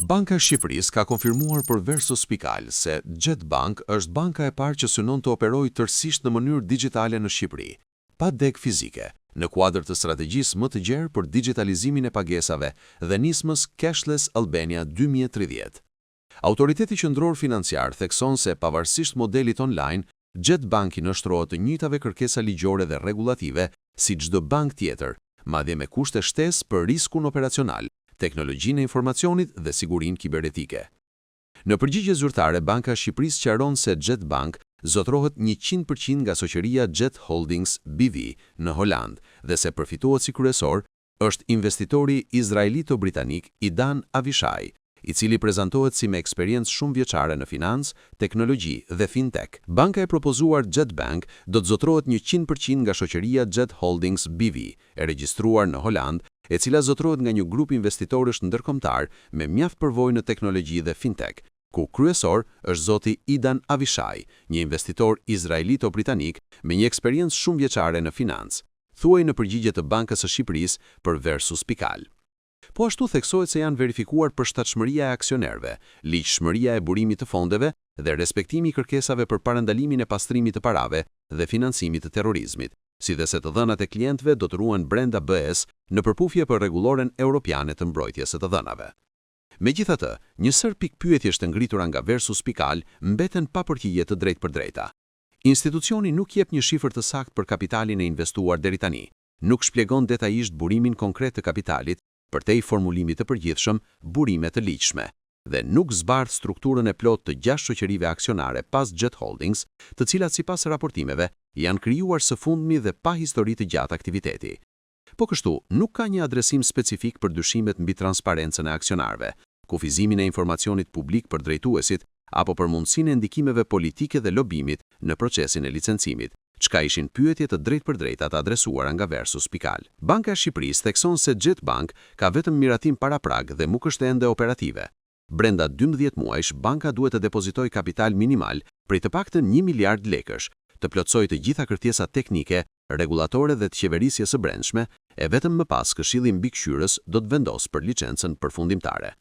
Banka e Shqipërisë ka konfirmuar për Versus Pikal se Jet Bank është banka e parë që synon të operojë tërësisht në mënyrë digjitale në Shqipëri, pa deg fizike, në kuadër të strategjisë më të gjerë për digitalizimin e pagesave dhe nismës Cashless Albania 2030. Autoriteti qendror financiar thekson se pavarësisht modelit online, Jet Banki nështrohet të njëjtave kërkesa ligjore dhe regulative si çdo bank tjetër, madje me kushte shtesë për riskun operacional, teknologjinë e informacionit dhe sigurinë kibernetike. Në përgjigje zyrtare, Banka e Shqipërisë sqaron se Jet Bank zotrohet 100% nga shoqëria Jet Holdings BV në Holand dhe se përfituesi kryesor është investitori izraelito-britanik Idan Avishai, i cili prezantohet si me eksperiencë shumë vjeçare në financë, teknologji dhe fintech. Banka e propozuar Jet Bank do të zotrohet 100% nga shoqëria Jet Holdings BV, e regjistruar në Holand, e cila zotrohet nga një grup investitorësh ndërkombëtar me mjaft përvojë në teknologji dhe fintech, ku kryesor është zoti Idan Avishai, një investitor izraelito-britanik me një eksperiencë shumë vjeçare në financë, thuaj në përgjigje të Bankës së Shqipërisë për Versus Pikal. Po ashtu theksohet se janë verifikuar përshtatshmëria e aksionerëve, ligjshmëria e burimit të fondeve dhe respektimi i kërkesave për parandalimin e pastrimit të parave dhe financimit të terrorizmit, si dhe se të dhënat e klientëve do të ruhen brenda BE-s në përputhje për rregulloren europiane të mbrojtjes së të dhënave. Megjithatë, një sër pikpyetjesh të ngritura nga Versus Pikal mbeten pa përgjigje të drejtpërdrejta. Institucioni nuk jep një shifër të saktë për kapitalin e investuar deri tani, nuk shpjegon detajisht burimin konkret të kapitalit, përtej formulimit të përgjithshëm, burime të ligjshme, dhe nuk zbardh strukturën e plot të 6 shoqërive aksionare pas Jet Holdings, të cilat sipas raportimeve janë krijuar së fundmi dhe pa histori të gjatë aktiviteti. Po kështu, nuk ka një adresim specifik për dyshimet mbi transparencën e aksionarëve, kufizimin e informacionit publik për drejtuesit apo për mundësinë e ndikimeve politike dhe lobimit në procesin e licencimit, çka ishin pyetje të drejtpërdrejta të adresuara nga Versus Pikal. Banka e Shqipërisë thekson se Jet Bank ka vetëm miratim paraprag dhe nuk është ende operative. Brenda 12 muajsh, banka duhet të depozitojë kapital minimal prej të paktën 1 miliard lekësh, të plotësojë të gjitha kërkesat teknike, rregullatore dhe të qeverisjes së brendshme, e vetëm më pas Këshilli Mbikëqyrës do të vendosë për licencën përfundimtare.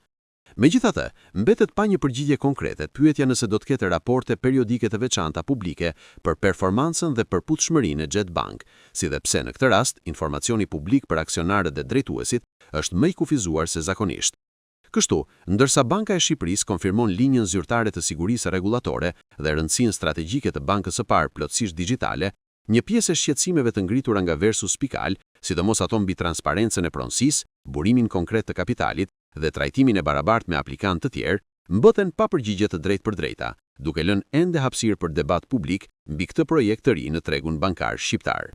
Megjithatë, mbetet pa një përgjigje konkrete pyetja nëse do të ketë raporte periodike të veçanta publike për performancën dhe përputhshmërinë e Jet Bank, si dhe pse në këtë rast informacioni publik për aksionarët dhe drejtuesit është më i kufizuar se zakonisht. Kështu, ndërsa Banka e Shqipërisë konfirmon linjën zyrtare të sigurisë rregullatore dhe rëndësinë strategjike të bankës së parë plotësisht digjitale, një pjesë e shqetësimeve të ngritura nga Versus Pikal, sidomos ato mbi transparencën e pronësisë, burimin konkret të kapitalit dhe trajtimin e barabartë me aplikantë të tjerë, mbeten pa përgjigje të drejtpërdrejta, duke lënë ende hapësirë për debat publik mbi këtë projekt të ri në tregun bankar shqiptar.